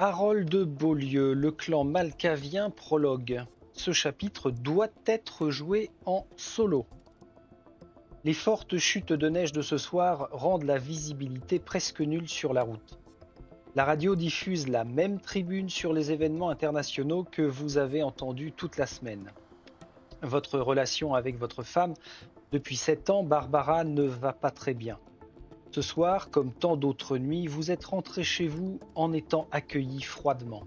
Harold de Beaulieu, le clan malkavien, prologue. Ce chapitre doit être joué en solo. Les fortes chutes de neige de ce soir rendent la visibilité presque nulle sur la route. La radio diffuse la même tribune sur les événements internationaux que vous avez entendus toute la semaine. Votre relation avec votre femme, depuis 7 ans, Barbara, ne va pas très bien. Ce soir, comme tant d'autres nuits, vous êtes rentré chez vous en étant accueilli froidement.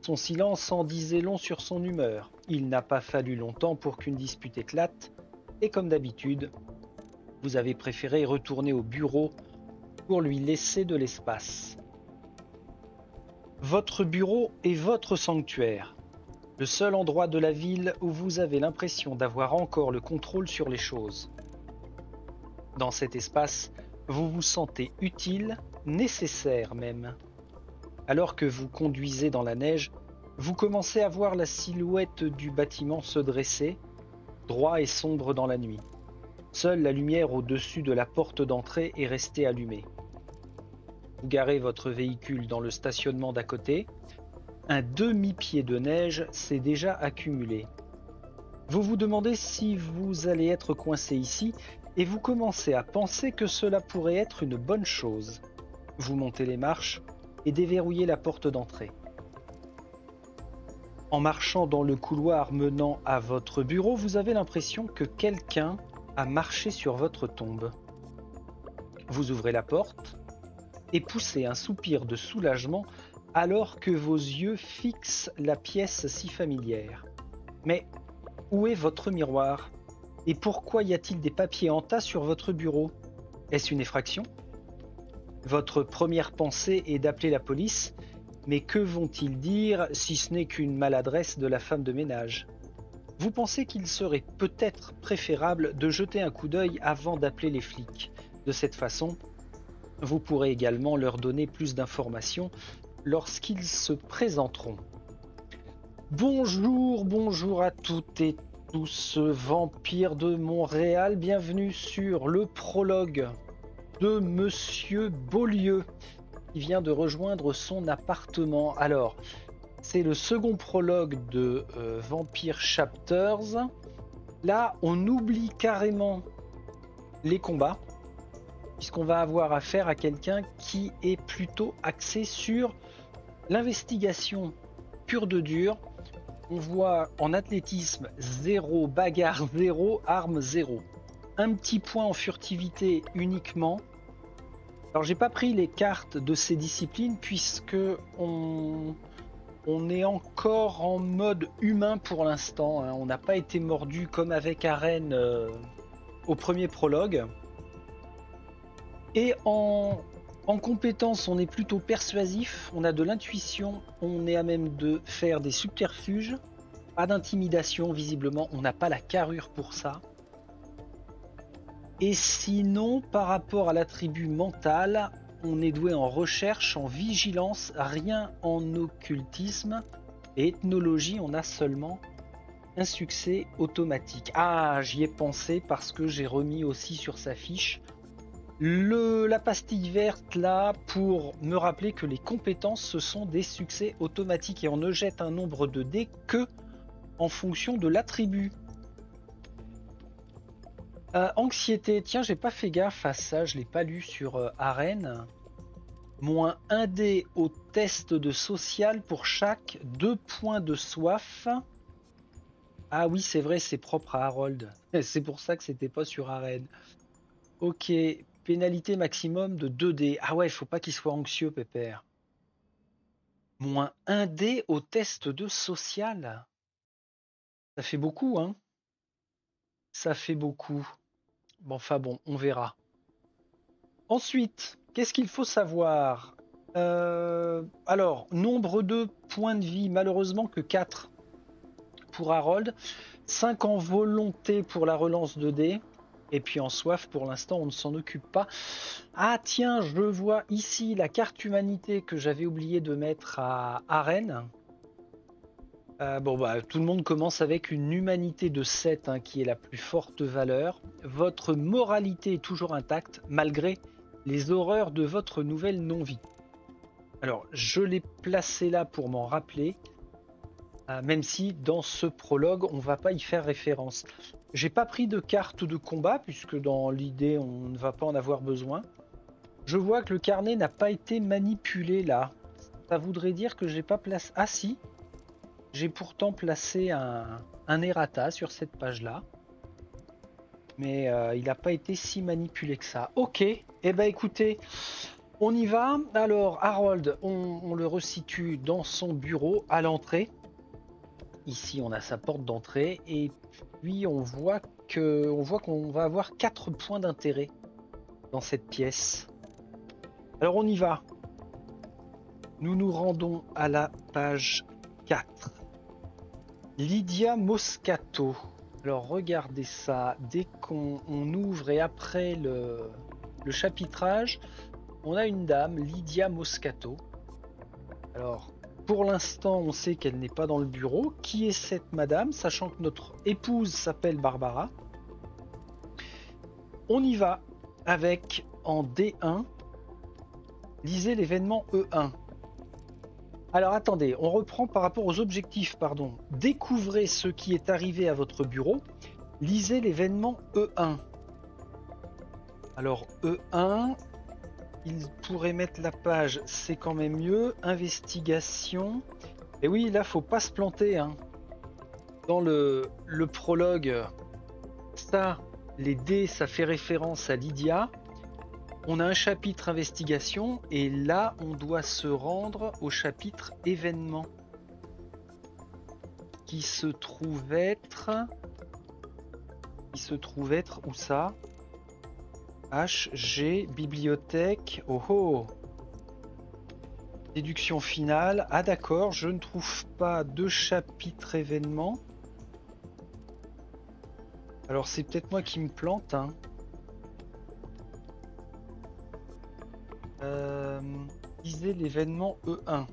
Son silence en disait long sur son humeur. Il n'a pas fallu longtemps pour qu'une dispute éclate, et comme d'habitude, vous avez préféré retourner au bureau pour lui laisser de l'espace. Votre bureau est votre sanctuaire, le seul endroit de la ville où vous avez l'impression d'avoir encore le contrôle sur les choses. Dans cet espace, vous vous sentez utile, nécessaire même. Alors que vous conduisez dans la neige, vous commencez à voir la silhouette du bâtiment se dresser, droit et sombre dans la nuit. Seule la lumière au-dessus de la porte d'entrée est restée allumée. Vous garez votre véhicule dans le stationnement d'à côté. Un demi-pied de neige s'est déjà accumulé. Vous vous demandez si vous allez être coincé ici et vous commencez à penser que cela pourrait être une bonne chose. Vous montez les marches et déverrouillez la porte d'entrée. En marchant dans le couloir menant à votre bureau, vous avez l'impression que quelqu'un a marché sur votre tombe. Vous ouvrez la porte et poussez un soupir de soulagement alors que vos yeux fixent la pièce si familière. Mais où est votre miroir ? Et pourquoi y a-t-il des papiers en tas sur votre bureau ? Est-ce une effraction ? Votre première pensée est d'appeler la police, mais que vont-ils dire si ce n'est qu'une maladresse de la femme de ménage ? Vous pensez qu'il serait peut-être préférable de jeter un coup d'œil avant d'appeler les flics. De cette façon, vous pourrez également leur donner plus d'informations lorsqu'ils se présenteront. Bonjour à toutes et tous, vampires de Montréal, bienvenue sur le prologue de Monsieur Beaulieu qui vient de rejoindre son appartement. Alors, c'est le second prologue de Vampire Chapters. Là, on oublie carrément les combats, puisqu'on va avoir affaire à quelqu'un qui est plutôt axé sur l'investigation pure de dur. On voit en athlétisme 0, bagarre 0, arme 0. Un petit point en furtivité uniquement. Alors j'ai pas pris les cartes de ces disciplines puisque on est encore en mode humain pour l'instant. On n'a pas été mordu comme avec Arène au premier prologue. Et en compétence, on est plutôt persuasif, on a de l'intuition, on est à même de faire des subterfuges, pas d'intimidation visiblement, on n'a pas la carrure pour ça. Et sinon, par rapport à l'attribut mental, on est doué en recherche, en vigilance, rien en occultisme. Et ethnologie, on a seulement un succès automatique. Ah, j'y ai pensé parce que j'ai remis aussi sur sa fiche la pastille verte là pour me rappeler que les compétences ce sont des succès automatiques et on ne jette un nombre de dés que en fonction de l'attribut. Anxiété, tiens j'ai pas fait gaffe à ça, je l'ai pas lu sur Arène. Moins 1 dé au test de social pour chaque 2 points de soif. Ah oui c'est vrai, c'est propre à Harold, c'est pour ça que c'était pas sur Arène. Ok, pénalité maximum de 2 dés. Ah ouais, il faut pas qu'il soit anxieux, pépère. Moins 1 dé au test de social. Ça fait beaucoup, hein. Ça fait beaucoup. Bon, enfin bon, on verra. Ensuite, qu'est-ce qu'il faut savoir ? Alors, nombre de points de vie, malheureusement que 4 pour Harold. 5 en volonté pour la relance de dés. Et puis en soif, pour l'instant, on ne s'en occupe pas. Ah tiens, je vois ici la carte humanité que j'avais oublié de mettre à Arène. Tout le monde commence avec une humanité de 7 hein, qui est la plus forte valeur. Votre moralité est toujours intacte malgré les horreurs de votre nouvelle non-vie. Alors, je l'ai placé là pour m'en rappeler, même si dans ce prologue, on va pas y faire référence. J'ai pas pris de carte de combat, puisque dans l'idée, on ne va pas en avoir besoin. Je vois que le carnet n'a pas été manipulé là. Ça voudrait dire que j'ai pas placé... Ah si, j'ai pourtant placé un errata sur cette page-là. Mais il n'a pas été si manipulé que ça. Ok, eh ben écoutez, on y va. Alors, Harold, on le resitue dans son bureau à l'entrée. Ici, on a sa porte d'entrée. Et puis, on voit qu'on va avoir 4 points d'intérêt dans cette pièce. Alors, on y va. Nous nous rendons à la page 4. Lydia Moscato. Alors, regardez ça. Dès qu'on ouvre et après le chapitrage, on a une dame, Lydia Moscato. Alors, pour l'instant, on sait qu'elle n'est pas dans le bureau. Qui est cette madame, sachant que notre épouse s'appelle Barbara? On y va avec, en D1, lisez l'événement E1. Alors attendez, on reprend par rapport aux objectifs, pardon. Découvrez ce qui est arrivé à votre bureau. Lisez l'événement E1. Alors E1, il pourrait mettre la page, c'est quand même mieux. Investigation. Et oui, là, faut pas se planter. Hein. Dans le prologue, ça, les dés, ça fait référence à Lydia. On a un chapitre investigation et là, on doit se rendre au chapitre événement qui se trouve être où ça? HG bibliothèque. Oh oh. Déduction finale. Ah d'accord, je ne trouve pas de chapitre événement. Alors c'est peut-être moi qui me plante. Hein. Lisez l'événement E1.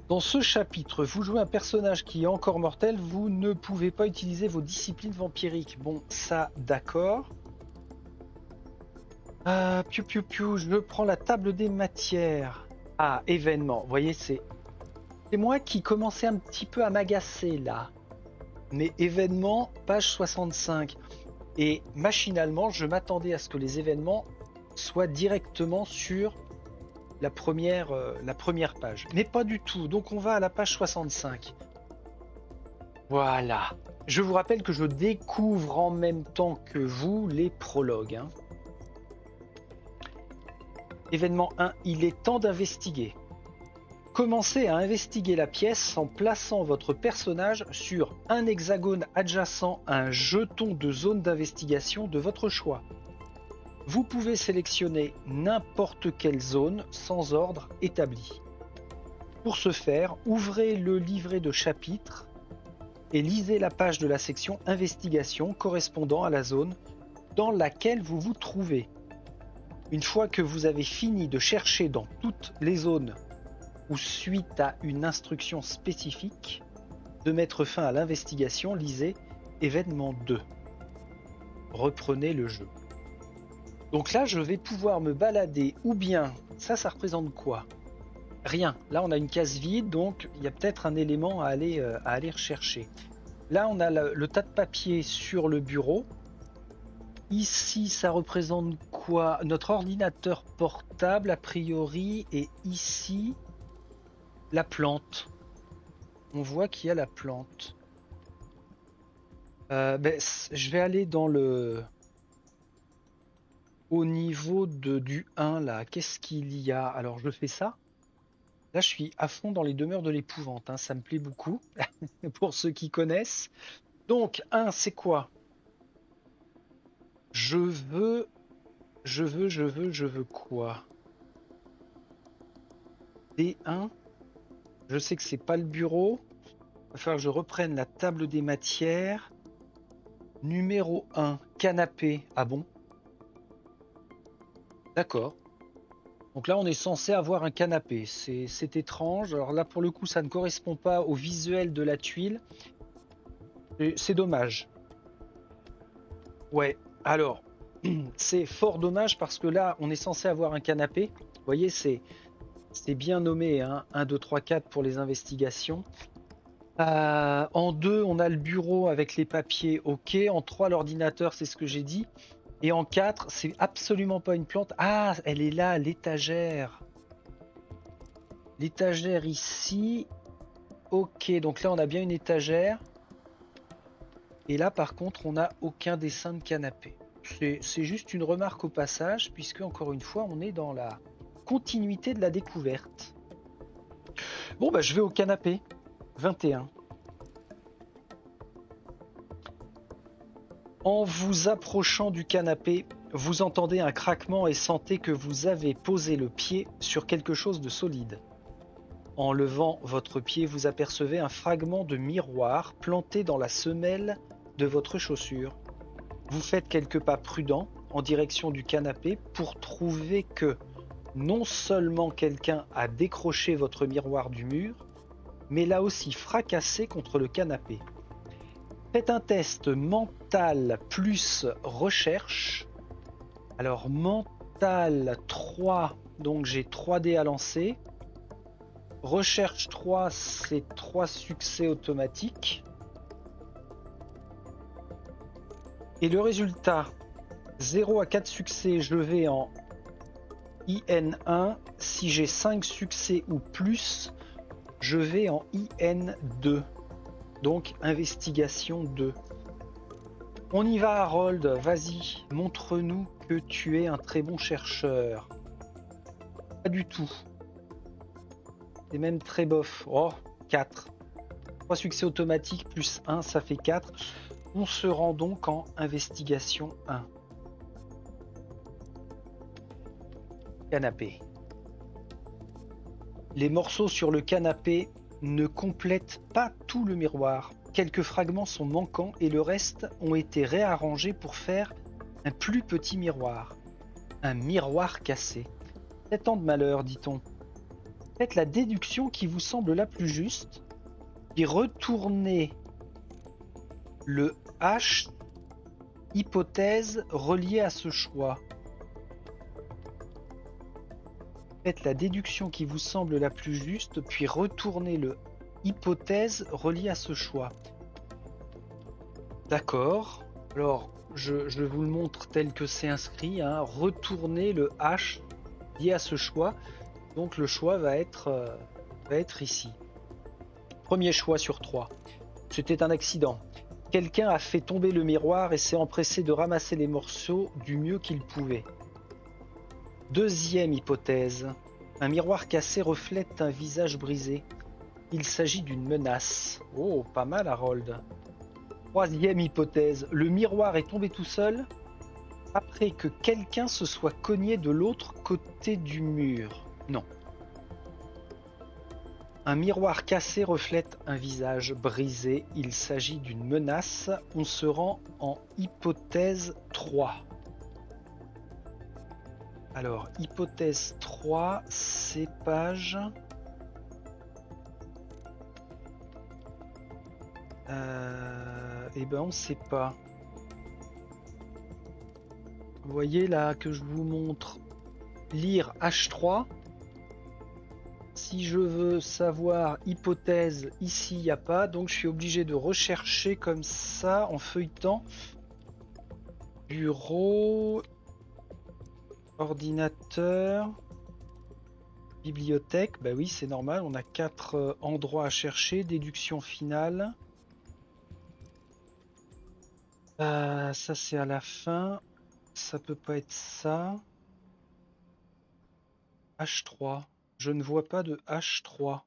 Dans ce chapitre, vous jouez un personnage qui est encore mortel, vous ne pouvez pas utiliser vos disciplines vampiriques. Bon, ça, d'accord. Je prends la table des matières. Ah, événement. Vous voyez, c'est moi qui commençais un petit peu à m'agacer là. Mais événement, page 65. Et machinalement, je m'attendais à ce que les événements soient directement sur la première page. Mais pas du tout. Donc on va à la page 65. Voilà. Je vous rappelle que je découvre en même temps que vous les prologues. Hein. Événement 1, il est temps d'investiguer. Commencez à investiguer la pièce en plaçant votre personnage sur un hexagone adjacent à un jeton de zone d'investigation de votre choix. Vous pouvez sélectionner n'importe quelle zone sans ordre établi. Pour ce faire, ouvrez le livret de chapitre et lisez la page de la section Investigation correspondant à la zone dans laquelle vous vous trouvez. Une fois que vous avez fini de chercher dans toutes les zones ou suite à une instruction spécifique de mettre fin à l'investigation, lisez événement 2. Reprenez le jeu. Donc là, je vais pouvoir me balader ou bien, ça représente quoi? Rien. Là, on a une case vide, donc il y a peut-être un élément à aller rechercher. Là, on a le tas de papier sur le bureau. Ici, ça représente quoi? Notre ordinateur portable, a priori, et ici, la plante. On voit qu'il y a la plante. Je vais aller dans le... Au niveau du 1, là, qu'est-ce qu'il y a? Alors, je fais ça. Là, je suis à fond dans les demeures de l'épouvante. Hein. Ça me plaît beaucoup, pour ceux qui connaissent. Donc, 1, c'est quoi? Je veux quoi? D1. Je sais que c'est pas le bureau. Il va falloir que je reprenne la table des matières. Numéro 1, canapé. Ah bon? D'accord. Donc là, on est censé avoir un canapé. C'est étrange. Alors là, pour le coup, ça ne correspond pas au visuel de la tuile. C'est dommage. Ouais, alors, c'est fort dommage parce que là, on est censé avoir un canapé. Vous voyez, c'est C'est bien nommé, hein. 1, 2, 3, 4 pour les investigations. En 2, on a le bureau avec les papiers, ok. En 3, l'ordinateur, c'est ce que j'ai dit. Et en 4, c'est absolument pas une plante. Ah, elle est là, l'étagère. L'étagère ici. Ok, donc là, on a bien une étagère. Et là, par contre, on n'a aucun dessin de canapé. C'est juste une remarque au passage, puisque, encore une fois, on est dans la continuité de la découverte. Bon, bah, je vais au canapé. 21. En vous approchant du canapé, vous entendez un craquement et sentez que vous avez posé le pied sur quelque chose de solide. En levant votre pied, vous apercevez un fragment de miroir planté dans la semelle de votre chaussure. Vous faites quelques pas prudents en direction du canapé pour trouver que non seulement quelqu'un a décroché votre miroir du mur, mais l'a aussi fracassé contre le canapé. Faites un test mental plus recherche. Alors mental 3, donc j'ai 3 dés à lancer. Recherche 3, c'est 3 succès automatiques. Et le résultat, 0 à 4 succès, je vais en IN1. Si j'ai 5 succès ou plus, je vais en IN2. Donc investigation 2. On y va, Harold, vas-y, montre-nous que tu es un très bon chercheur. Pas du tout. C'est même très bof. Oh, 4. 3 succès automatiques plus 1, ça fait 4. On se rend donc en investigation 1. Canapé. Les morceaux sur le canapé ne complètent pas tout le miroir. Quelques fragments sont manquants et le reste ont été réarrangés pour faire un plus petit miroir. Un miroir cassé. 7 ans de malheur, dit-on. Faites la déduction qui vous semble la plus juste, puis retournez le H hypothèse reliée à ce choix. Faites la déduction qui vous semble la plus juste, puis retournez le hypothèse reliée à ce choix. D'accord. Alors, je vous le montre tel que c'est inscrit. Hein. Retournez le H lié à ce choix. Donc le choix va être ici. Premier choix sur 3. C'était un accident. Quelqu'un a fait tomber le miroir et s'est empressé de ramasser les morceaux du mieux qu'il pouvait. Deuxième hypothèse. Un miroir cassé reflète un visage brisé. Il s'agit d'une menace. Oh, pas mal, Harold. Troisième hypothèse. Le miroir est tombé tout seul après que quelqu'un se soit cogné de l'autre côté du mur. Non. Un miroir cassé reflète un visage brisé. Il s'agit d'une menace. On se rend en hypothèse 3. Alors, hypothèse 3, c'est page... Eh ben, on ne sait pas. Vous voyez là que je vous montre lire H3. Si je veux savoir hypothèse, ici il n'y a pas, donc je suis obligé de rechercher comme ça en feuilletant. Bureau, ordinateur, bibliothèque, bah oui c'est normal, on a 4 endroits à chercher, déduction finale. Ça c'est à la fin, ça peut pas être ça. H3, je ne vois pas de H3.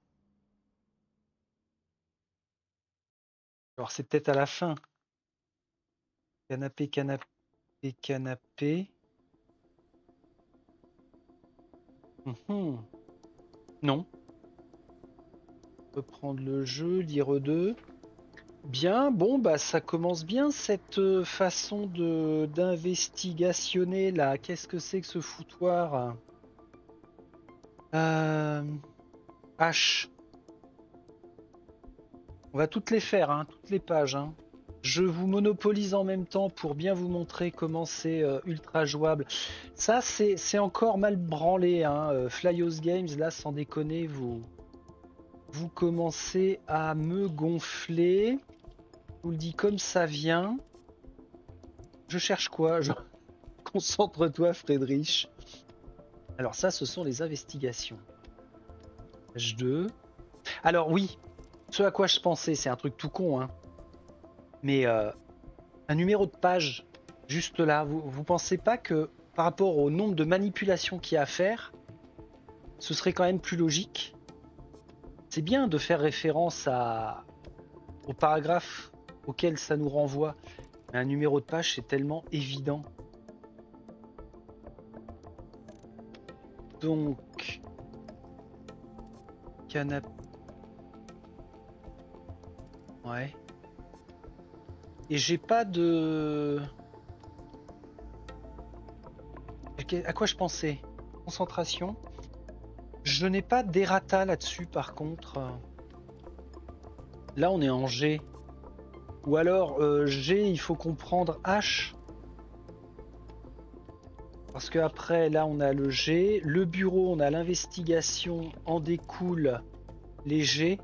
Alors c'est peut-être à la fin. Canapé, canapé, canapé. Non. Reprendre le jeu, lire 2. Bien, bon bah ça commence bien cette façon d'investigationner là. Qu'est-ce que c'est que ce foutoir? H. On va toutes les faire, hein, toutes les pages. Hein. Je vous monopolise en même temps pour bien vous montrer comment c'est ultra jouable. Ça, c'est encore mal branlé, hein. Flyos Games, là, sans déconner, vous commencez à me gonfler. Je vous le dis comme ça vient. Je cherche quoi? Concentre-toi, Friedrich. Alors ça, ce sont les investigations. H2. Alors oui, ce à quoi je pensais, c'est un truc tout con, hein. Mais un numéro de page, juste là, vous pensez pas que par rapport au nombre de manipulations qu'il y a à faire, ce serait quand même plus logique? C'est bien de faire référence au paragraphe auquel ça nous renvoie. Mais un numéro de page, c'est tellement évident. Donc, canapé. Ouais. Et j'ai pas de... À quoi je pensais? Concentration. Je n'ai pas d'errata là-dessus par contre. Là on est en G. Ou alors G, il faut comprendre H. Parce que après là on a le G. Le bureau, on a l'investigation, en découle les G.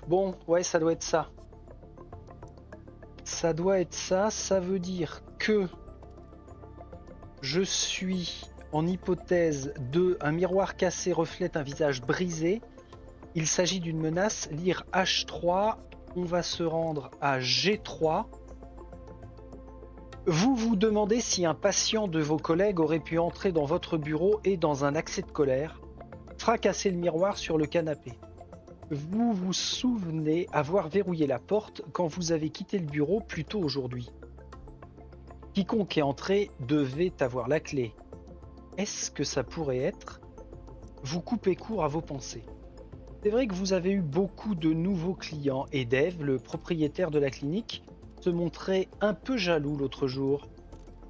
Bon, ouais, ça doit être ça. Ça doit être ça. Ça veut dire que je suis en hypothèse de un miroir cassé reflète un visage brisé. Il s'agit d'une menace. Lire H3. On va se rendre à G3. Vous vous demandez si un patient de vos collègues aurait pu entrer dans votre bureau et, dans un accès de colère, fracasser le miroir sur le canapé. Vous vous souvenez avoir verrouillé la porte quand vous avez quitté le bureau plus tôt aujourd'hui. Quiconque est entré devait avoir la clé. Est-ce que ça pourrait être? Vous coupez court à vos pensées. C'est vrai que vous avez eu beaucoup de nouveaux clients et Dave, le propriétaire de la clinique, se montrait un peu jaloux l'autre jour.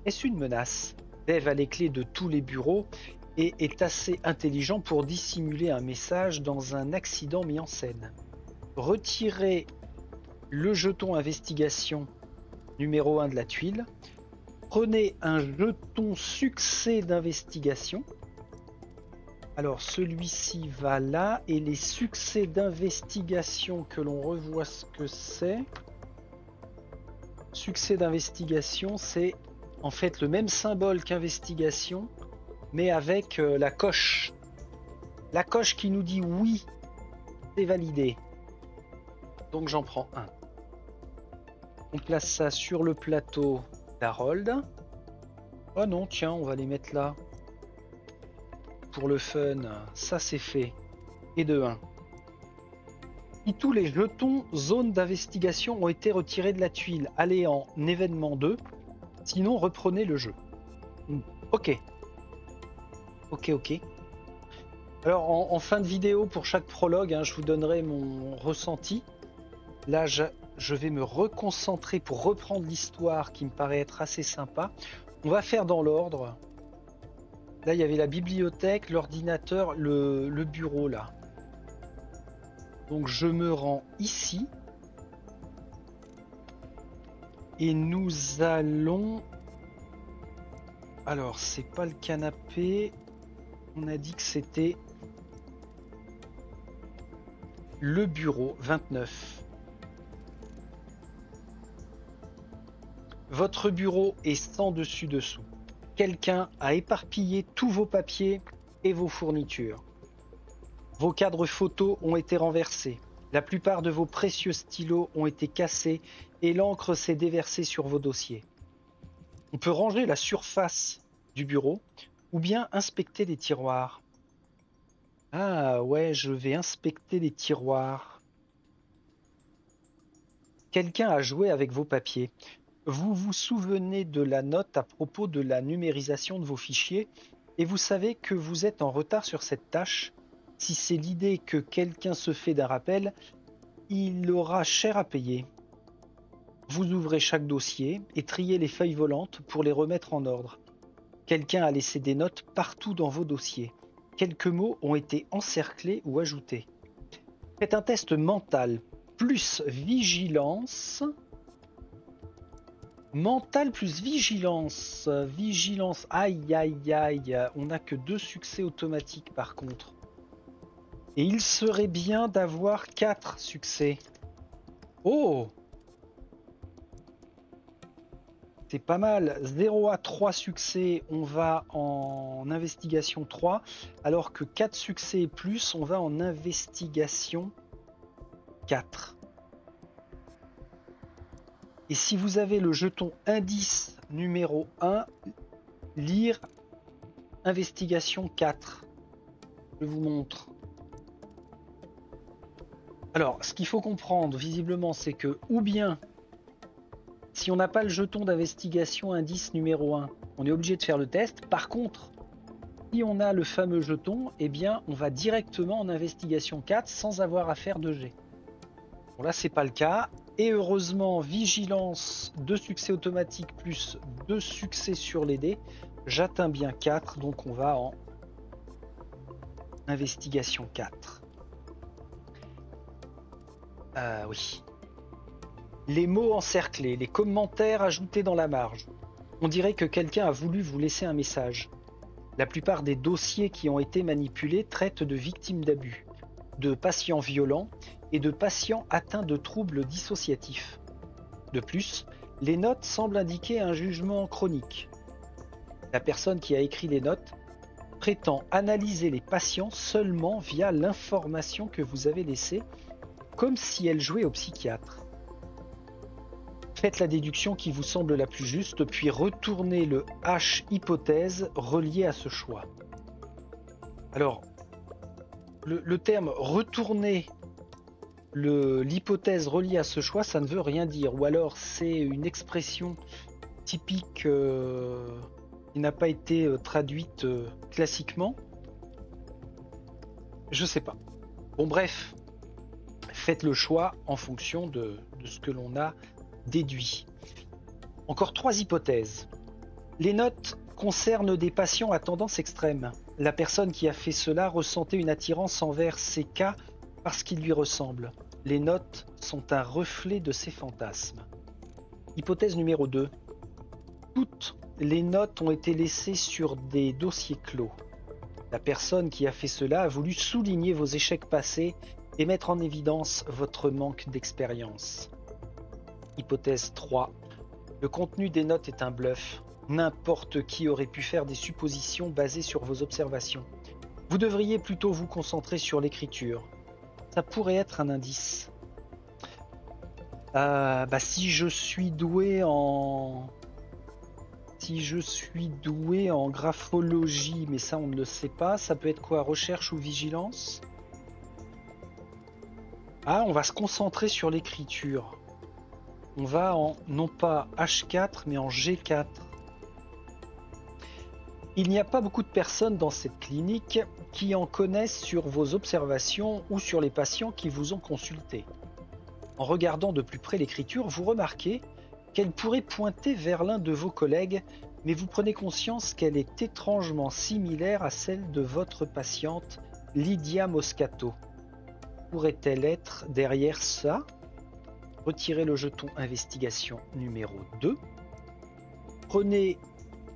Est-ce une menace? Dave a les clés de tous les bureaux et est assez intelligent pour dissimuler un message dans un accident mis en scène. Retirez le jeton investigation numéro 1 de la tuile. Prenez un jeton succès d'investigation. Alors celui-ci va là et les succès d'investigation, que l'on revoit ce que c'est. Succès d'investigation, c'est en fait le même symbole qu'investigation, mais avec la coche. La coche qui nous dit oui, c'est validé. Donc j'en prends un. On place ça sur le plateau d'Harold. Oh non, tiens, on va les mettre là. Pour le fun, ça c'est fait. Et de 1. Si tous les jetons zone d'investigation ont été retirés de la tuile, allez en événement 2. Sinon, reprenez le jeu. Ok. Ok. Alors, en fin de vidéo, pour chaque prologue, hein, je vous donnerai mon ressenti. Là, je vais me reconcentrer pour reprendre l'histoire qui me paraît être assez sympa. On va faire dans l'ordre. Là, il y avait la bibliothèque, l'ordinateur, le bureau, là. Donc, je me rends ici. Et nous allons... Alors, c'est pas le canapé. On a dit que c'était le bureau 29. Votre bureau est sans dessus-dessous. Quelqu'un a éparpillé tous vos papiers et vos fournitures. Vos cadres photos ont été renversés. La plupart de vos précieux stylos ont été cassés et l'encre s'est déversée sur vos dossiers. On peut ranger la surface du bureau ou bien inspecter les tiroirs. Ah ouais, je vais inspecter les tiroirs. Quelqu'un a joué avec vos papiers. Vous vous souvenez de la note à propos de la numérisation de vos fichiers et vous savez que vous êtes en retard sur cette tâche. Si c'est l'idée que quelqu'un se fait d'un rappel, il aura cher à payer. Vous ouvrez chaque dossier et triez les feuilles volantes pour les remettre en ordre. Quelqu'un a laissé des notes partout dans vos dossiers. Quelques mots ont été encerclés ou ajoutés. Faites un test mental plus vigilance Mental plus vigilance. Vigilance. Aïe, aïe, aïe. On n'a que 2 succès automatiques par contre. Et il serait bien d'avoir 4 succès. Oh! C'est pas mal. 0 à 3 succès, on va en investigation 3. Alors que 4 succès et plus, on va en investigation 4. Et si vous avez le jeton indice numéro 1, lire investigation 4. Je vous montre. Alors, ce qu'il faut comprendre visiblement, c'est que ou bien si on n'a pas le jeton d'investigation indice numéro 1, on est obligé de faire le test. Par contre, si on a le fameux jeton, eh bien, on va directement en investigation 4 sans avoir à faire de jet. Bon, là, c'est pas le cas. Et heureusement, vigilance, 2 succès automatiques plus 2 succès sur les dés. J'atteins bien 4, donc on va en investigation 4. Oui. Les mots encerclés, les commentaires ajoutés dans la marge. On dirait que quelqu'un a voulu vous laisser un message. La plupart des dossiers qui ont été manipulés traitent de victimes d'abus, de patients violents et de patients atteints de troubles dissociatifs. De plus, les notes semblent indiquer un jugement chronique. La personne qui a écrit les notes prétend analyser les patients seulement via l'information que vous avez laissée, comme si elle jouait au psychiatre. Faites la déduction qui vous semble la plus juste, puis retournez le H hypothèse relié à ce choix. Alors, le terme retourner l'hypothèse reliée à ce choix, ça ne veut rien dire. Ou alors c'est une expression typique qui n'a pas été traduite classiquement. Je sais pas. Bon bref, faites le choix en fonction de ce que l'on a déduit. Encore 3 hypothèses. Les notes concernent des patients à tendance extrême. La personne qui a fait cela ressentait une attirance envers ces cas parce qu'ils lui ressemblent. Les notes sont un reflet de ces fantasmes. Hypothèse numéro 2. Toutes les notes ont été laissées sur des dossiers clos. La personne qui a fait cela a voulu souligner vos échecs passés et mettre en évidence votre manque d'expérience. Hypothèse 3. Le contenu des notes est un bluff. N'importe qui aurait pu faire des suppositions basées sur vos observations. Vous devriez plutôt vous concentrer sur l'écriture. Ça pourrait être un indice. Si je suis doué en graphologie, mais ça on ne le sait pas, ça peut être quoi? Recherche ou vigilance? Ah, on va se concentrer sur l'écriture. On va en, non pas H4, mais en G4. Il n'y a pas beaucoup de personnes dans cette clinique qui en connaissent sur vos observations ou sur les patients qui vous ont consulté. En regardant de plus près l'écriture, vous remarquez qu'elle pourrait pointer vers l'un de vos collègues, mais vous prenez conscience qu'elle est étrangement similaire à celle de votre patiente Lydia Moscato. Pourrait-elle être derrière ça? Retirez le jeton investigation numéro 2. Prenez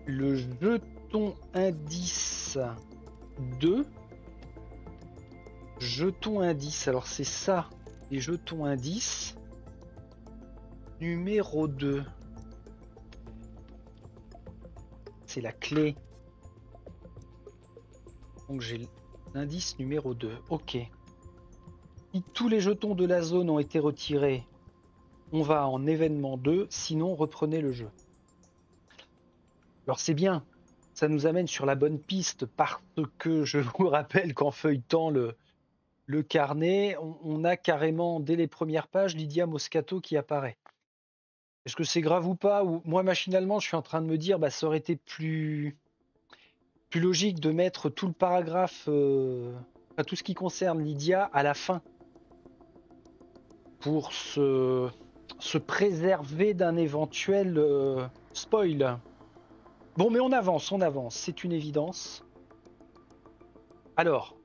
le jeton indice 2. Jeton indice, alors c'est ça, les jetons indices numéro 2. C'est la clé. Donc j'ai l'indice numéro 2. Ok. Si tous les jetons de la zone ont été retirés, on va en événement 2, sinon reprenez le jeu. Alors c'est bien, ça nous amène sur la bonne piste parce que je vous rappelle qu'en feuilletant le carnet, on a carrément dès les premières pages Lydia Moscato qui apparaît. Est-ce que c'est grave ou pas? Ou moi machinalement je suis en train de me dire ça aurait été plus logique de mettre tout le paragraphe, tout ce qui concerne Lydia à la fin pour se préserver d'un éventuel spoil. Bon, mais on avance, c'est une évidence. Alors,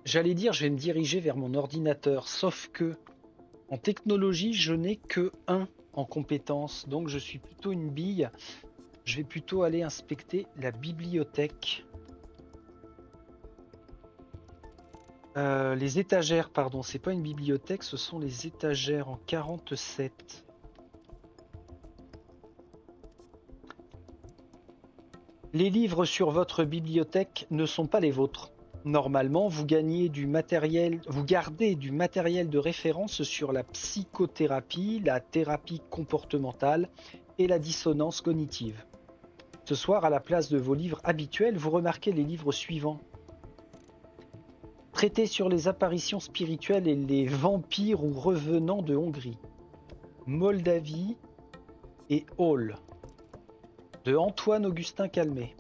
j'allais dire, je vais me diriger vers mon ordinateur, sauf que en technologie, je n'ai que 1 en compétences, donc je suis plutôt une bille. Je vais plutôt aller inspecter la bibliothèque. Les étagères, pardon, c'est pas une bibliothèque, ce sont les étagères en 47. Les livres sur votre bibliothèque ne sont pas les vôtres. Normalement, vous gardez du matériel de référence sur la psychothérapie, la thérapie comportementale et la dissonance cognitive. Ce soir, à la place de vos livres habituels, vous remarquez les livres suivants. Traité sur les apparitions spirituelles et les vampires ou revenants de Hongrie. Moldavie et Hall, de Antoine-Augustin Calmet.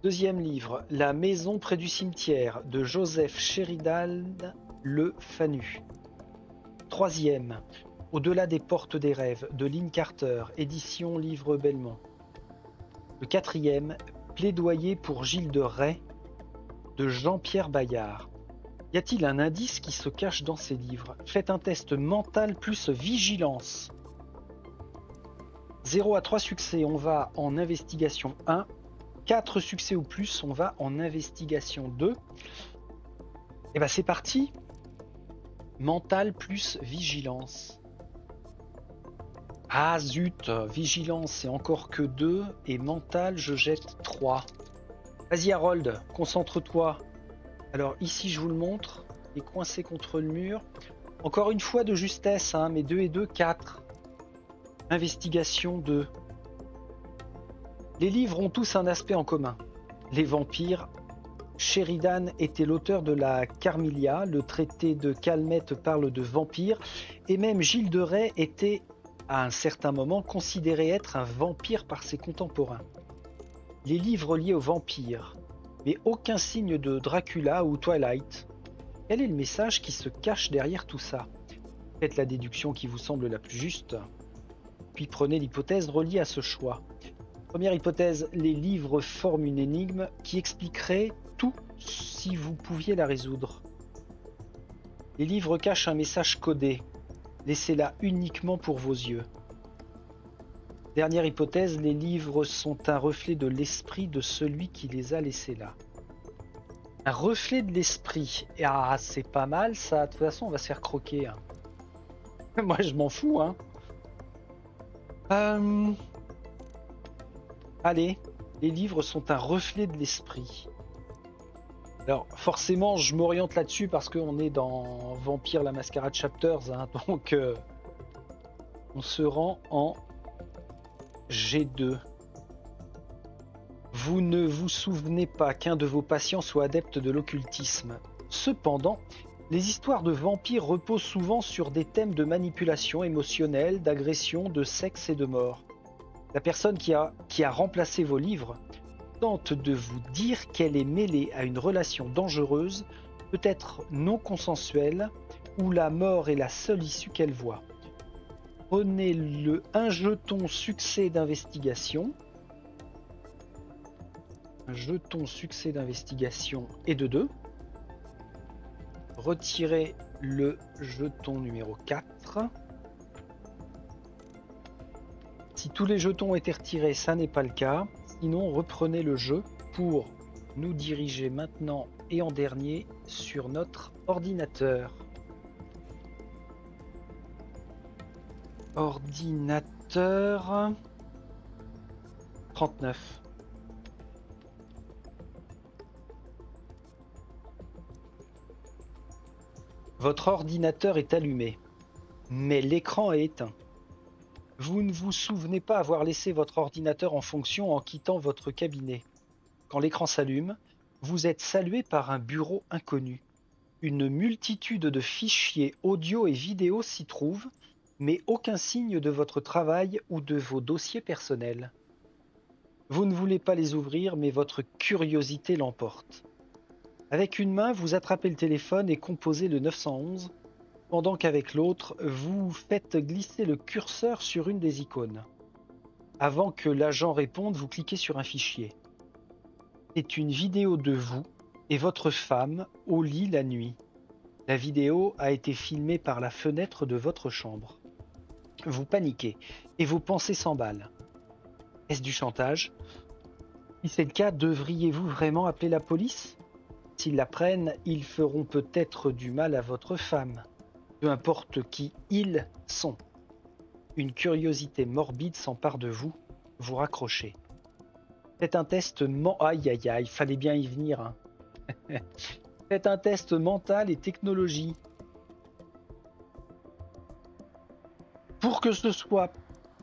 Deuxième livre, La maison près du cimetière, de Joseph Sheridan Le Fanu. Troisième, Au-delà des portes des rêves, de Lynn Carter, édition Livre Belmont. Le quatrième, Plaidoyer pour Gilles de Rais, de Jean-Pierre Bayard. Y a-t-il un indice qui se cache dans ces livres? Faites un test mental plus vigilance. 0 à 3 succès, on va en investigation 1. 4 succès ou plus, on va en investigation 2. Et ben c'est parti. Mental plus vigilance. Ah zut, vigilance c'est encore que 2 et mental je jette 3. Vas-y Harold, concentre-toi. Alors ici je vous le montre, il est coincé contre le mur. Encore une fois de justesse, hein, mais 2 et 2, 4. Investigation 2. Les livres ont tous un aspect en commun. Les vampires. Sheridan était l'auteur de la Carmilla, le traité de Calmette parle de vampires, et même Gilles de Rais était, à un certain moment, considéré être un vampire par ses contemporains. Les livres liés aux vampires, mais aucun signe de Dracula ou Twilight. Quel est le message qui se cache derrière tout ça? Faites la déduction qui vous semble la plus juste, puis prenez l'hypothèse reliée à ce choix. Première hypothèse, les livres forment une énigme qui expliquerait tout si vous pouviez la résoudre. Les livres cachent un message codé. Laissez-la uniquement pour vos yeux. Dernière hypothèse, les livres sont un reflet de l'esprit de celui qui les a laissés là. Un reflet de l'esprit. Ah, c'est pas mal ça. De toute façon, on va se faire croquer. Hein. Moi, je m'en fous. Hein. Allez, les livres sont un reflet de l'esprit. Alors, forcément, je m'oriente là-dessus parce qu'on est dans Vampire la Mascarade Chapters. Hein, donc, on se rend en G2. Vous ne vous souvenez pas qu'un de vos patients soit adepte de l'occultisme. Cependant, les histoires de vampires reposent souvent sur des thèmes de manipulation émotionnelle, d'agression, de sexe et de mort. La personne qui a remplacé vos livres tente de vous dire qu'elle est mêlée à une relation dangereuse, peut-être non consensuelle, où la mort est la seule issue qu'elle voit. Prenez un jeton succès d'investigation. Un jeton succès d'investigation et de 2. Retirez le jeton numéro 4. Si tous les jetons ont été retirés, ça n'est pas le cas. Sinon, reprenez le jeu pour nous diriger maintenant et en dernier sur notre ordinateur. Ordinateur 39. Votre ordinateur est allumé, mais l'écran est éteint. Vous ne vous souvenez pas avoir laissé votre ordinateur en fonction en quittant votre cabinet. Quand l'écran s'allume, vous êtes salué par un bureau inconnu. Une multitude de fichiers audio et vidéo s'y trouvent, mais aucun signe de votre travail ou de vos dossiers personnels. Vous ne voulez pas les ouvrir, mais votre curiosité l'emporte. Avec une main, vous attrapez le téléphone et composez le 911, pendant qu'avec l'autre, vous faites glisser le curseur sur une des icônes. Avant que l'agent réponde, vous cliquez sur un fichier. C'est une vidéo de vous et votre femme au lit la nuit. La vidéo a été filmée par la fenêtre de votre chambre. Vous paniquez et vos pensées s'emballent. Est-ce du chantage? Si c'est le cas, devriez-vous vraiment appeler la police? S'ils la prennent, ils feront peut-être du mal à votre femme. Peu importe qui ils sont. Une curiosité morbide s'empare de vous. Vous raccrochez. Faites un test Aïe aïe aïe, fallait bien y venir. Hein. Faites un test mental et technologie. Pour que ce soit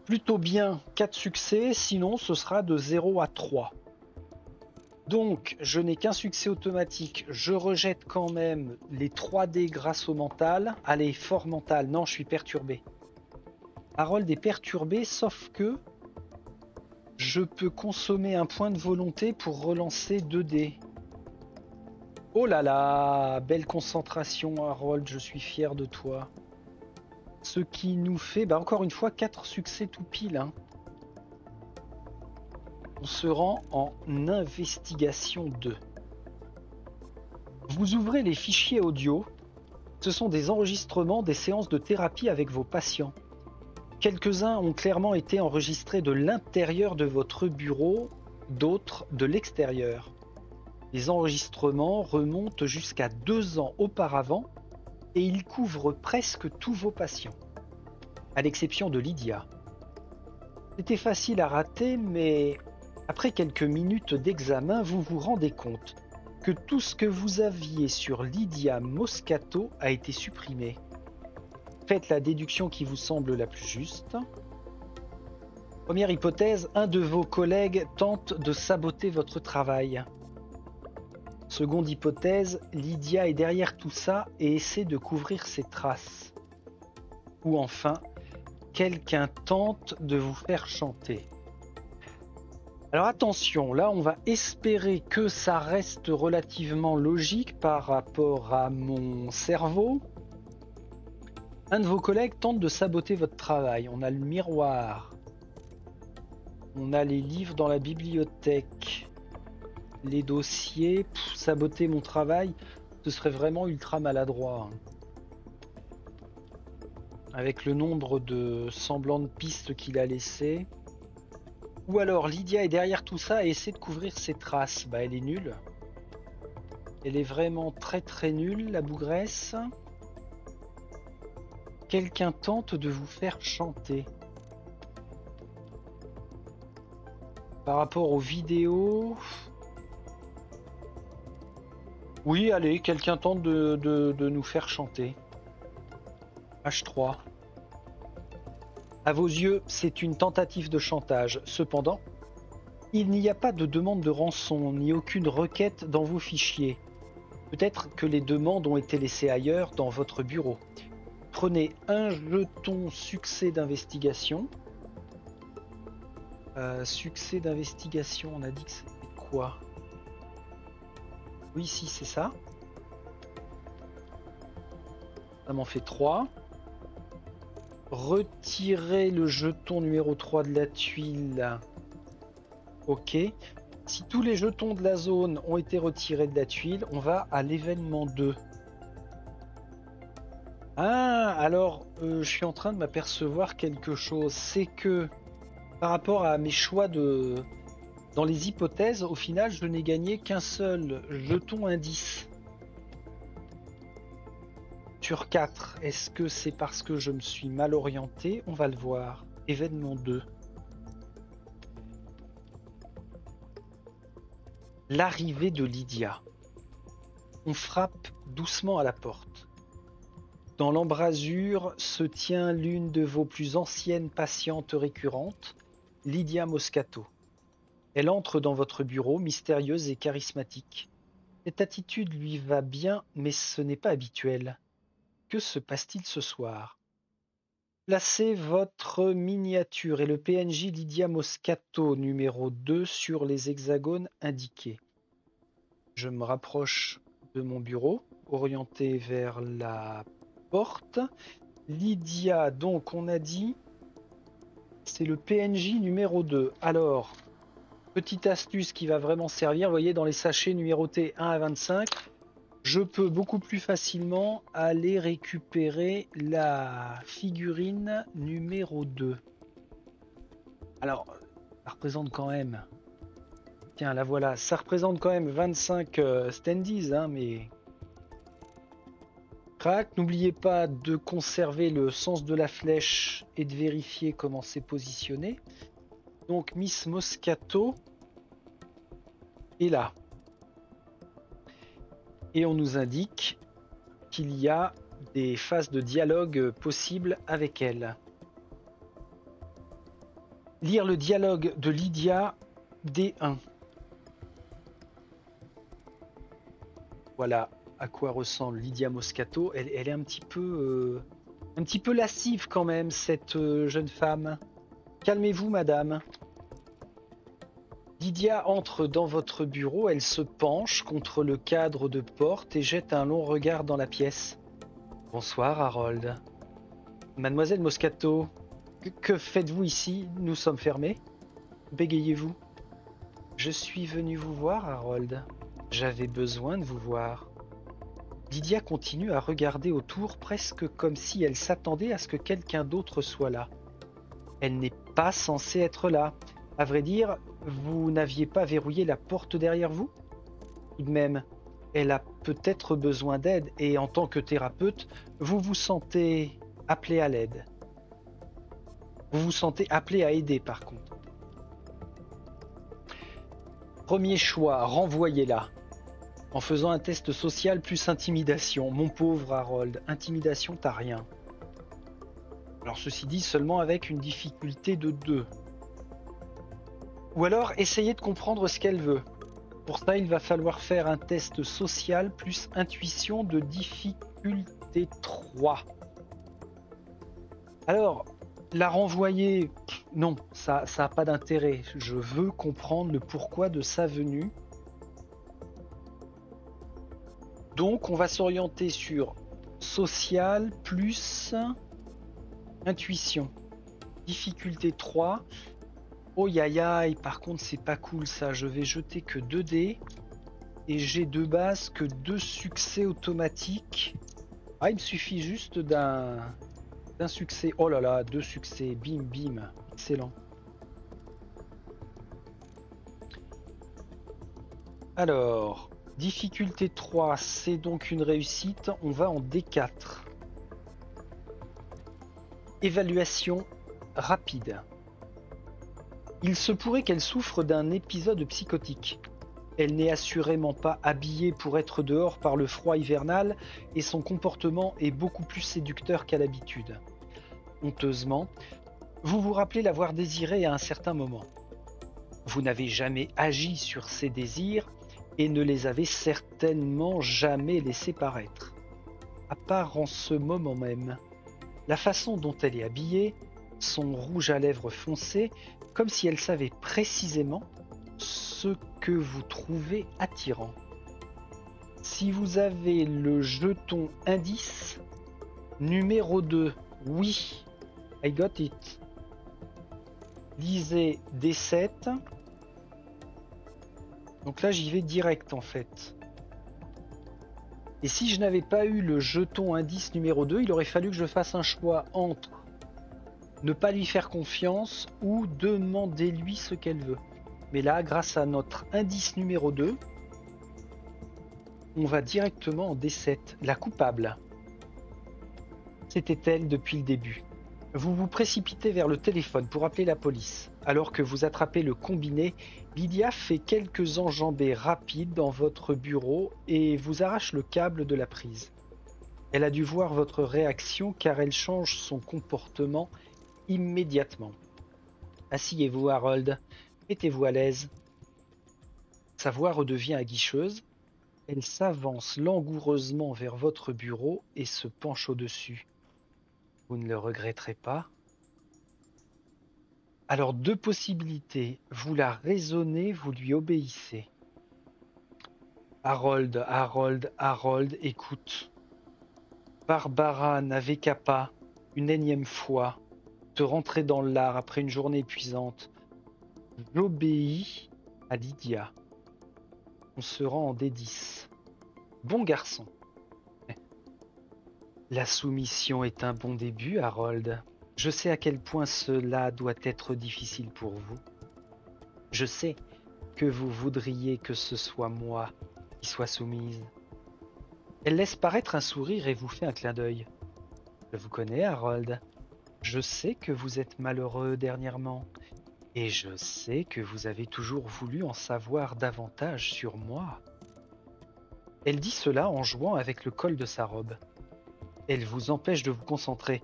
plutôt bien 4 succès, sinon ce sera de 0 à 3. Donc, je n'ai qu'un succès automatique. Je rejette quand même les 3D grâce au mental. Allez, fort mental. Non, je suis perturbé. Harold est perturbé, sauf que je peux consommer un point de volonté pour relancer 2D. Oh là là, belle concentration, Harold, je suis fier de toi. Ce qui nous fait, encore une fois, 4 succès tout pile. Hein. On se rend en investigation 2. Vous ouvrez les fichiers audio. Ce sont des enregistrements des séances de thérapie avec vos patients. Quelques-uns ont clairement été enregistrés de l'intérieur de votre bureau, d'autres de l'extérieur. Les enregistrements remontent jusqu'à 2 ans auparavant et ils couvrent presque tous vos patients, à l'exception de Lydia. C'était facile à rater, mais après quelques minutes d'examen, vous vous rendez compte que tout ce que vous aviez sur Lydia Moscato a été supprimé. Faites la déduction qui vous semble la plus juste. Première hypothèse, un de vos collègues tente de saboter votre travail. Seconde hypothèse, Lydia est derrière tout ça et essaie de couvrir ses traces. Ou enfin, quelqu'un tente de vous faire chanter. Alors attention, là on va espérer que ça reste relativement logique par rapport à mon cerveau. Un de vos collègues tente de saboter votre travail. On a le miroir. On a les livres dans la bibliothèque. Les dossiers. Saboter mon travail, ce serait vraiment ultra maladroit. Avec le nombre de semblants de pistes qu'il a laissé. Ou alors Lydia est derrière tout ça et essaie de couvrir ses traces. Elle est nulle. Elle est vraiment très très nulle, la bougresse. Quelqu'un tente de vous faire chanter. Par rapport aux vidéos... Oui, allez, quelqu'un tente de nous faire chanter. H3. À vos yeux, c'est une tentative de chantage. Cependant, il n'y a pas de demande de rançon, ni aucune requête dans vos fichiers. Peut-être que les demandes ont été laissées ailleurs, dans votre bureau. Prenez un jeton succès d'investigation. Succès d'investigation, on a dit que c'était quoi? Oui, si, c'est ça. Ça m'en fait 3. Retirez le jeton numéro 3 de la tuile. Ok. Si tous les jetons de la zone ont été retirés de la tuile, on va à l'événement 2. Ah, alors, je suis en train de m'apercevoir quelque chose. C'est que, par rapport à mes choix dans les hypothèses, au final, je n'ai gagné qu'un seul jeton indice. Sur 4. Est-ce que c'est parce que je me suis mal orienté? On va le voir. Événement 2. L'arrivée de Lydia. On frappe doucement à la porte. Dans l'embrasure se tient l'une de vos plus anciennes patientes récurrentes, Lydia Moscato. Elle entre dans votre bureau, mystérieuse et charismatique. Cette attitude lui va bien, mais ce n'est pas habituel. Que se passe-t-il ce soir? Placez votre miniature et le PNJ Lydia Moscato numéro 2 sur les hexagones indiqués. Je me rapproche de mon bureau, orienté vers la porte. Lydia, donc on a dit, c'est le PNJ numéro 2. Alors, petite astuce qui va vraiment servir, vous voyez dans les sachets numérotés 1 à 25, je peux beaucoup plus facilement aller récupérer la figurine numéro 2. Alors, ça représente quand même... Tiens, la voilà. Ça représente quand même 25 standees, hein, mais... Crac, n'oubliez pas de conserver le sens de la flèche et de vérifier comment c'est positionné. Donc, Miss Moscato est là. Et on nous indique qu'il y a des phases de dialogue possibles avec elle. Lire le dialogue de Lydia D1. Voilà à quoi ressemble Lydia Moscato. Elle est un petit peu lascive quand même, cette jeune femme. Calmez-vous, madame. Lydia entre dans votre bureau, elle se penche contre le cadre de porte et jette un long regard dans la pièce. Bonsoir, Harold. Mademoiselle Moscato, que faites-vous ici? Nous sommes fermés. Bégayez-vous. Je suis venu vous voir, Harold. J'avais besoin de vous voir. Lydia continue à regarder autour presque comme si elle s'attendait à ce que quelqu'un d'autre soit là. Elle n'est pas censée être là. À vrai dire, vous n'aviez pas verrouillé la porte derrière vous? Tout de même, elle a peut-être besoin d'aide et en tant que thérapeute, vous vous sentez appelé à l'aide. Vous vous sentez appelé à aider par contre. Premier choix, renvoyez-la. En faisant un test social plus intimidation. Mon pauvre Harold, intimidation t'as rien. Alors ceci dit, seulement avec une difficulté de 2. Ou alors, essayez de comprendre ce qu'elle veut. Pour ça, il va falloir faire un test social plus intuition de difficulté 3. Alors, la renvoyer, non, ça n'a pas d'intérêt. Je veux comprendre le pourquoi de sa venue. Donc, on va s'orienter sur social plus intuition. Difficulté 3. Oh aïe aïe, par contre c'est pas cool ça, je vais jeter que 2 dés et j'ai de base que 2 succès automatiques. Ah, il me suffit juste d'un succès. Oh là là, 2 succès, bim bim, excellent. Alors, difficulté 3, c'est donc une réussite, on va en D4. Évaluation rapide. Il se pourrait qu'elle souffre d'un épisode psychotique. Elle n'est assurément pas habillée pour être dehors par le froid hivernal et son comportement est beaucoup plus séducteur qu'à l'habitude. Honteusement, vous vous rappelez l'avoir désirée à un certain moment. Vous n'avez jamais agi sur ses désirs et ne les avez certainement jamais laissés paraître. À part en ce moment même. La façon dont elle est habillée, son rouge à lèvres foncé, comme si elle savait précisément ce que vous trouvez attirant. Si vous avez le jeton indice, numéro 2, oui, I got it. Lisez D7. Donc là, j'y vais direct en fait. Et si je n'avais pas eu le jeton indice numéro 2, il aurait fallu que je fasse un choix entre ne pas lui faire confiance ou demandez-lui ce qu'elle veut. Mais là, grâce à notre indice numéro 2, on va directement en D7. La coupable. C'était elle depuis le début. Vous vous précipitez vers le téléphone pour appeler la police. Alors que vous attrapez le combiné, Lydia fait quelques enjambées rapides dans votre bureau et vous arrache le câble de la prise. Elle a dû voir votre réaction car elle change son comportement immédiatement. Asseyez-vous, Harold. Mettez-vous à l'aise. Sa voix redevient aguicheuse. Elle s'avance langoureusement vers votre bureau et se penche au-dessus. Vous ne le regretterez pas? Alors, 2 possibilités. Vous la raisonnez, vous lui obéissez. Harold, écoute. Barbara n'avait qu'à pas, une énième fois, te rentrer dans l'art après une journée épuisante. J'obéis à Lydia. On se rend en D10. Bon garçon. La soumission est un bon début, Harold. Je sais à quel point cela doit être difficile pour vous. Je sais que vous voudriez que ce soit moi qui soit soumise. Elle laisse paraître un sourire et vous fait un clin d'œil. Je vous connais, Harold. Je sais que vous êtes malheureux dernièrement. Et je sais que vous avez toujours voulu en savoir davantage sur moi. Elle dit cela en jouant avec le col de sa robe. Elle vous empêche de vous concentrer.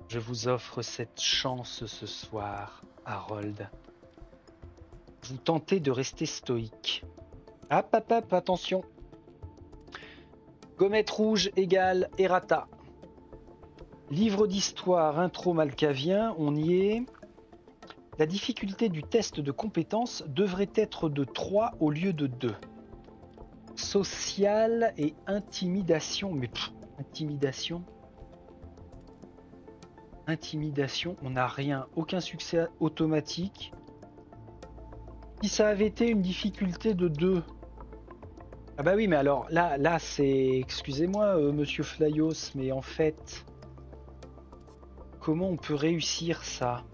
Je vous offre cette chance ce soir, Harold. Vous tentez de rester stoïque. Hop, hop, hop, attention. Gommette rouge égale errata. Livre d'histoire, intro malcavien, on y est. La difficulté du test de compétence devrait être de 3 au lieu de 2. Social et intimidation. Mais intimidation. Intimidation, on n'a rien. Aucun succès automatique. Si ça avait été une difficulté de 2. Ah bah oui, mais alors là c'est... Excusez-moi, monsieur Flyos, mais en fait... Comment on peut réussir ça?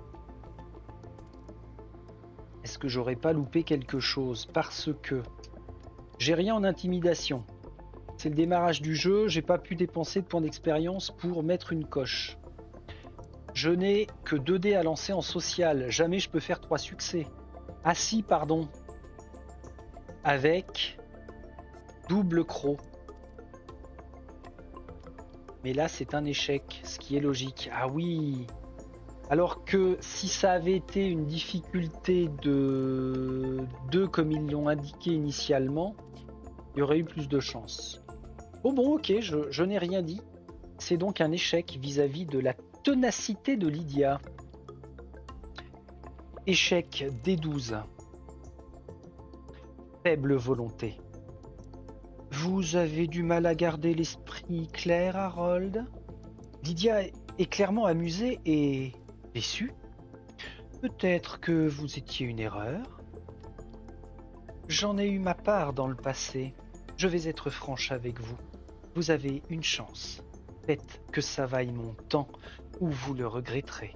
Est-ce que j'aurais pas loupé quelque chose? Parce que j'ai rien en intimidation. C'est le démarrage du jeu, j'ai pas pu dépenser de points d'expérience pour mettre une coche. Je n'ai que 2 dés à lancer en social, jamais je peux faire 3 succès. Ah si, pardon. Avec double croc. Mais là c'est un échec, ce qui est logique. Ah oui. Alors que si ça avait été une difficulté de 2 comme ils l'ont indiqué initialement, il y aurait eu plus de chance. Bon, ok, je n'ai rien dit. C'est donc un échec vis-à-vis de la ténacité de Lydia. Échec D12. Faible volonté. Vous avez du mal à garder l'esprit clair, Harold? Lydia est clairement amusée et déçue. Peut-être que vous étiez une erreur. J'en ai eu ma part dans le passé. Je vais être franche avec vous. Vous avez une chance. Faites que ça vaille mon temps ou vous le regretterez.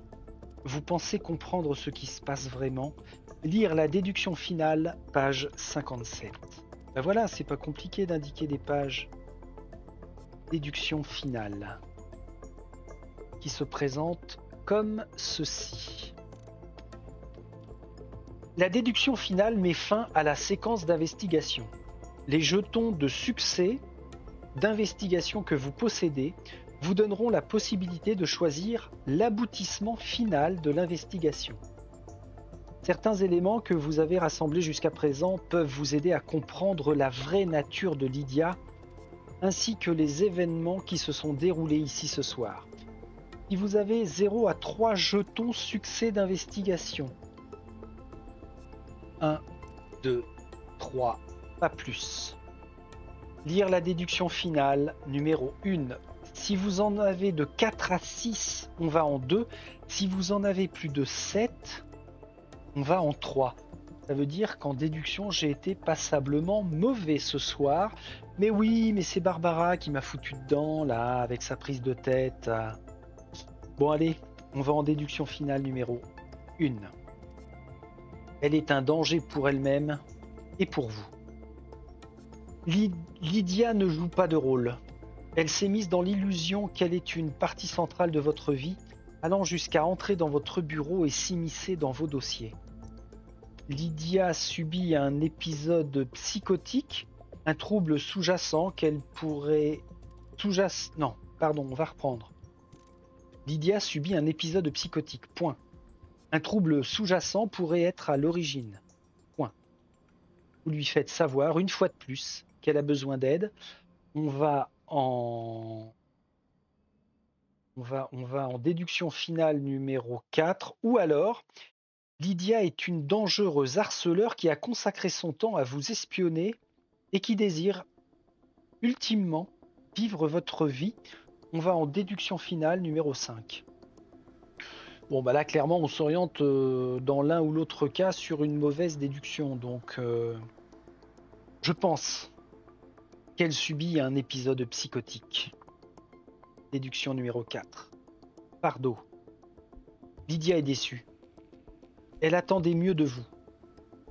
Vous pensez comprendre ce qui se passe vraiment? Lire la déduction finale, page 57. Ben voilà, c'est pas compliqué d'indiquer des pages. Déduction finale. Qui se présente comme ceci. La déduction finale met fin à la séquence d'investigation. Les jetons de succès d'investigation que vous possédez vous donneront la possibilité de choisir l'aboutissement final de l'investigation. Certains éléments que vous avez rassemblés jusqu'à présent peuvent vous aider à comprendre la vraie nature de Lydia, ainsi que les événements qui se sont déroulés ici ce soir. Si vous avez 0 à 3 jetons succès d'investigation, 1, 2, 3, pas plus. Lire la déduction finale, numéro 1. Si vous en avez de 4 à 6, on va en 2. Si vous en avez plus de 7, on va en 3. Ça veut dire qu'en déduction, j'ai été passablement mauvais ce soir. Mais oui, mais c'est Barbara qui m'a foutu dedans, là, avec sa prise de tête. Bon, allez, on va en déduction finale numéro 1. Elle est un danger pour elle-même et pour vous. Lydia ne joue pas de rôle. Elle s'est mise dans l'illusion qu'elle est une partie centrale de votre vie, allant jusqu'à entrer dans votre bureau et s'immiscer dans vos dossiers. Lydia subit un épisode psychotique, un trouble sous-jacent qu'elle pourrait... Non, pardon, on va reprendre. Lydia subit un épisode psychotique, point. Un trouble sous-jacent pourrait être à l'origine, point. Vous lui faites savoir une fois de plus qu'elle a besoin d'aide. On va en déduction finale numéro 4, ou alors Lydia est une dangereuse harceleur qui a consacré son temps à vous espionner et qui désire ultimement vivre votre vie. On va en déduction finale numéro 5. Bon bah là clairement on s'oriente dans l'un ou l'autre cas sur une mauvaise déduction, donc je pense qu'elle subit un épisode psychotique. Déduction numéro 4. Fardeau. Lydia est déçue. Elle attendait mieux de vous.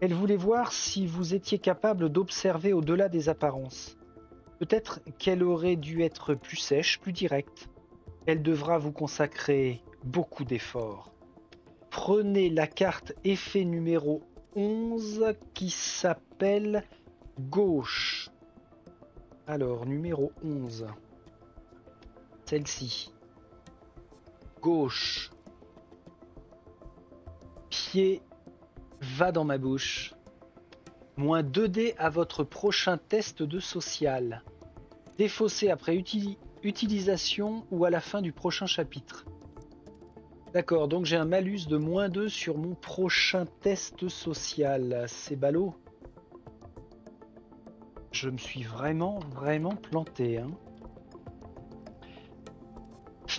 Elle voulait voir si vous étiez capable d'observer au-delà des apparences. Peut-être qu'elle aurait dû être plus sèche, plus directe. Elle devra vous consacrer beaucoup d'efforts. Prenez la carte effet numéro 11 qui s'appelle Gauche. Alors, numéro 11. Celle-ci. Gauche. Pied va dans ma bouche. Moins 2 dés à votre prochain test de social. Défaussé après utilisation ou à la fin du prochain chapitre. D'accord, donc j'ai un malus de moins 2 sur mon prochain test social. C'est ballot. Je me suis vraiment planté. Hein.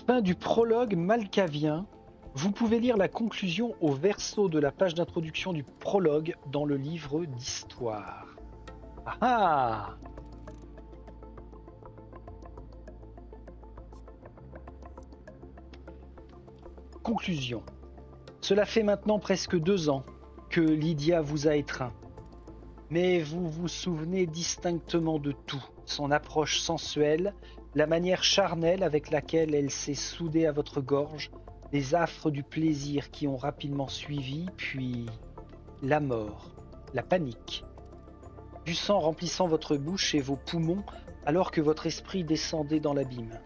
Fin du prologue malcavien. Vous pouvez lire la conclusion au verso de la page d'introduction du prologue dans le livre d'histoire. Ah ah! Conclusion. Cela fait maintenant presque 2 ans que Lydia vous a étreint. Mais vous vous souvenez distinctement de tout, son approche sensuelle, la manière charnelle avec laquelle elle s'est soudée à votre gorge, les affres du plaisir qui ont rapidement suivi, puis la mort, la panique. Du sang remplissant votre bouche et vos poumons alors que votre esprit descendait dans l'abîme.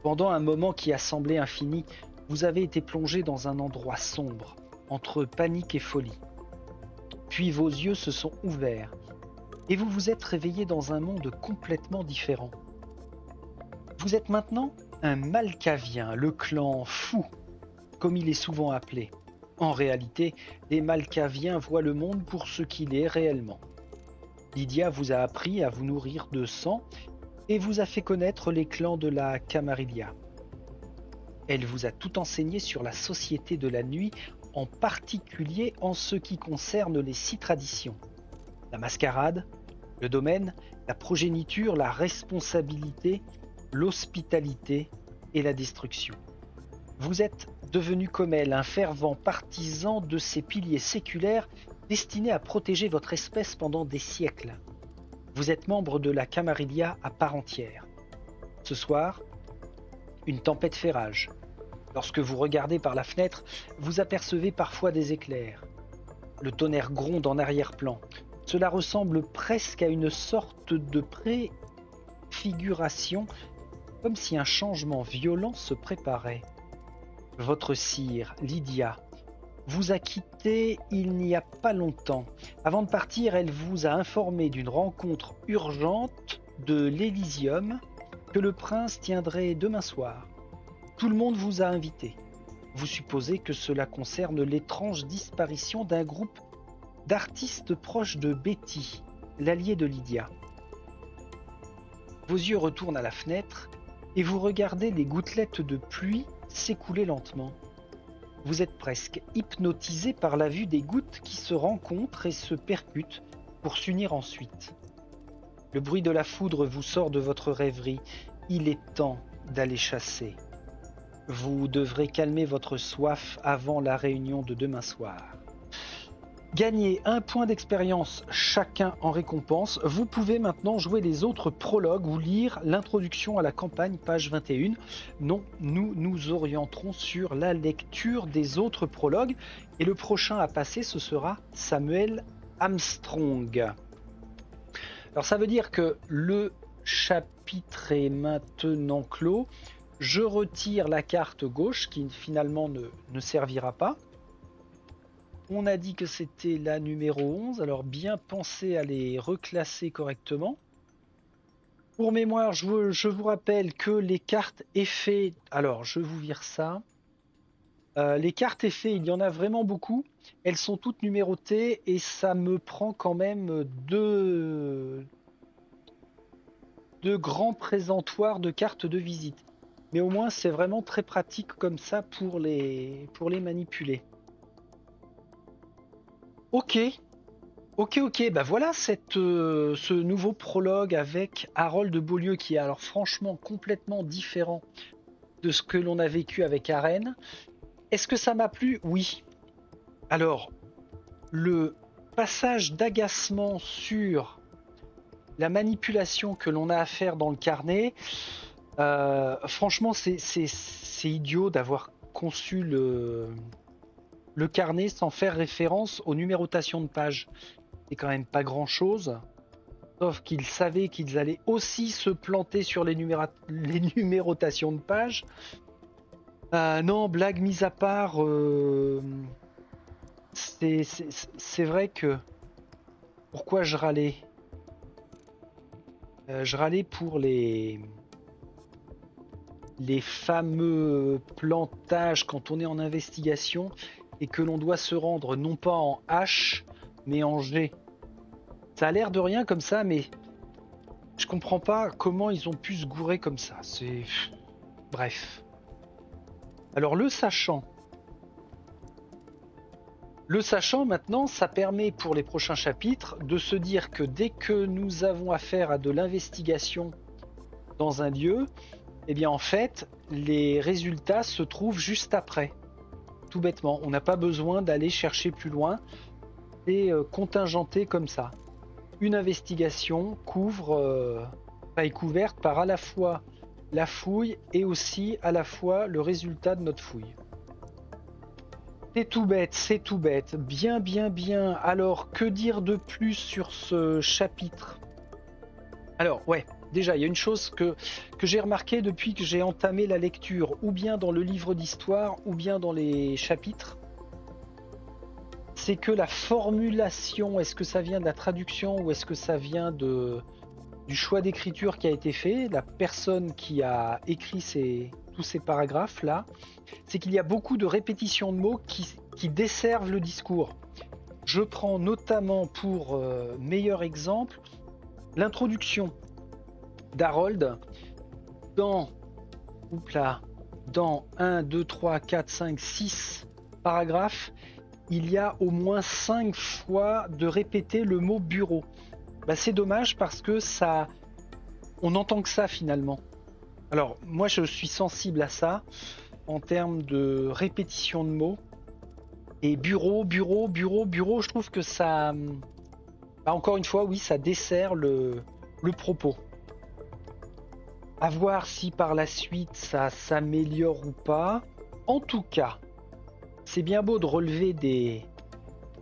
Pendant un moment qui a semblé infini, vous avez été plongé dans un endroit sombre, entre panique et folie. Puis vos yeux se sont ouverts et vous vous êtes réveillé dans un monde complètement différent. Vous êtes maintenant un Malkavien, le clan fou, comme il est souvent appelé. En réalité, les Malkaviens voient le monde pour ce qu'il est réellement. Lydia vous a appris à vous nourrir de sang et vous a fait connaître les clans de la Camarilla. Elle vous a tout enseigné sur la société de la nuit, en particulier en ce qui concerne les 6 traditions. La mascarade, le domaine, la progéniture, la responsabilité, l'hospitalité et la destruction. Vous êtes devenu comme elle, un fervent partisan de ces piliers séculaires destinés à protéger votre espèce pendant des siècles. Vous êtes membre de la Camarilla à part entière. Ce soir, une tempête fait rage. Lorsque vous regardez par la fenêtre, vous apercevez parfois des éclairs. Le tonnerre gronde en arrière-plan. Cela ressemble presque à une sorte de préfiguration, comme si un changement violent se préparait. Votre sire, Lydia, vous a quitté il n'y a pas longtemps. Avant de partir, elle vous a informé d'une rencontre urgente de l'Elysium que le prince tiendrait demain soir. Tout le monde vous a invité. Vous supposez que cela concerne l'étrange disparition d'un groupe d'artistes proches de Betty, l'allié de Lydia. Vos yeux retournent à la fenêtre et vous regardez les gouttelettes de pluie s'écouler lentement. Vous êtes presque hypnotisé par la vue des gouttes qui se rencontrent et se percutent pour s'unir ensuite. Le bruit de la foudre vous sort de votre rêverie. Il est temps d'aller chasser. Vous devrez calmer votre soif avant la réunion de demain soir. Gagnez 1 point d'expérience chacun en récompense. Vous pouvez maintenant jouer les autres prologues ou lire l'introduction à la campagne, page 21. Non, nous nous orienterons sur la lecture des autres prologues. Et le prochain à passer, ce sera Samuel Armstrong. Alors ça veut dire que le chapitre est maintenant clos. Je retire la carte gauche qui finalement ne servira pas. On a dit que c'était la numéro 11, alors bien penser à les reclasser correctement. Pour mémoire, je vous rappelle que les cartes effets... Alors, je vous vire ça. Les cartes effets, il y en a vraiment beaucoup. Elles sont toutes numérotées et ça me prend quand même deux grands présentoirs de cartes de visite. Mais au moins, c'est vraiment très pratique comme ça pour les manipuler. Ok, Ok, ok, bah voilà ce nouveau prologue avec Harold de Beaulieu qui est alors franchement complètement différent de ce que l'on a vécu avec Arène. Est-ce que ça m'a plu? Oui. Alors, le passage d'agacement sur la manipulation que l'on a à faire dans le carnet, franchement, c'est idiot d'avoir conçu le carnet sans faire référence aux numérotations de pages. C'est quand même pas grand-chose. Sauf qu'ils savaient qu'ils allaient aussi se planter sur les numérotations de pages. Non, blague mise à part, c'est vrai que... Pourquoi je râlais? Je râlais pour les fameux plantages quand on est en investigation et que l'on doit se rendre non pas en H, mais en G. Ça a l'air de rien comme ça, mais je comprends pas comment ils ont pu se gourer comme ça. C'est... Bref. Alors le sachant maintenant, ça permet pour les prochains chapitres de se dire que dès que nous avons affaire à de l'investigation dans un lieu, eh bien en fait, les résultats se trouvent juste après. Tout bêtement, on n'a pas besoin d'aller chercher plus loin. C'est contingenté comme ça. Une investigation est couverte par à la fois la fouille et aussi à la fois le résultat de notre fouille. C'est tout bête, c'est tout bête. Bien, bien, bien. Alors, que dire de plus sur ce chapitre? Alors, ouais, déjà, il y a une chose que j'ai remarqué depuis que j'ai entamé la lecture, ou bien dans le livre d'histoire, ou bien dans les chapitres. C'est que la formulation, est-ce que ça vient de la traduction ou est-ce que ça vient du choix d'écriture qui a été fait, la personne qui a écrit tous ces paragraphes là, c'est qu'il y a beaucoup de répétitions de mots qui desservent le discours. Je prends notamment pour meilleur exemple l'introduction d'Harold dans 1, 2, 3, 4, 5, 6 paragraphes. Il y a au moins 5 fois de répéter le mot bureau. Bah, c'est dommage parce que ça, on entend que ça finalement. Alors moi je suis sensible à ça en termes de répétition de mots. Et bureau, bureau, bureau, bureau, je trouve que ça, bah, encore une fois, oui, ça dessert le propos. À voir si par la suite ça s'améliore ou pas. En tout cas, c'est bien beau de relever des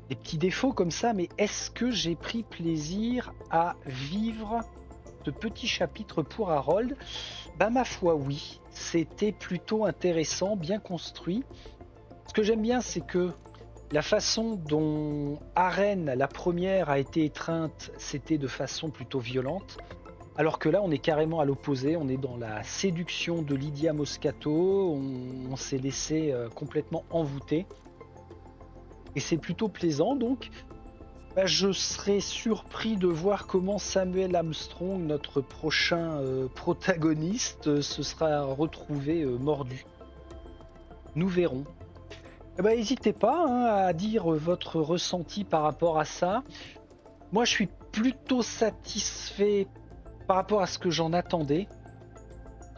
petits défauts comme ça, mais est-ce que j'ai pris plaisir à vivre ce petit chapitre pour Harold? Bah ma foi oui, c'était plutôt intéressant, bien construit. Ce que j'aime bien, c'est que la façon dont Arène, la première, a été étreinte, c'était de façon plutôt violente. Alors que là, on est carrément à l'opposé, on est dans la séduction de Lydia Moscato, on s'est laissé complètement envoûter. Et c'est plutôt plaisant, donc bah, je serais surpris de voir comment Samuel Armstrong, notre prochain protagoniste, se sera retrouvé mordu. Nous verrons. Eh ben, n'hésitez pas à dire votre ressenti par rapport à ça. Moi, je suis plutôt satisfait par rapport à ce que j'en attendais.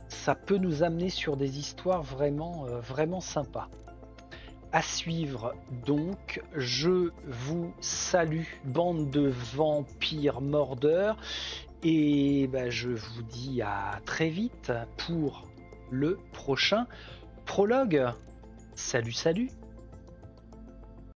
Ça peut nous amener sur des histoires vraiment, vraiment sympas. À suivre donc, je vous salue, bande de vampires mordeurs, et bah, je vous dis à très vite pour le prochain prologue. Salut, salut!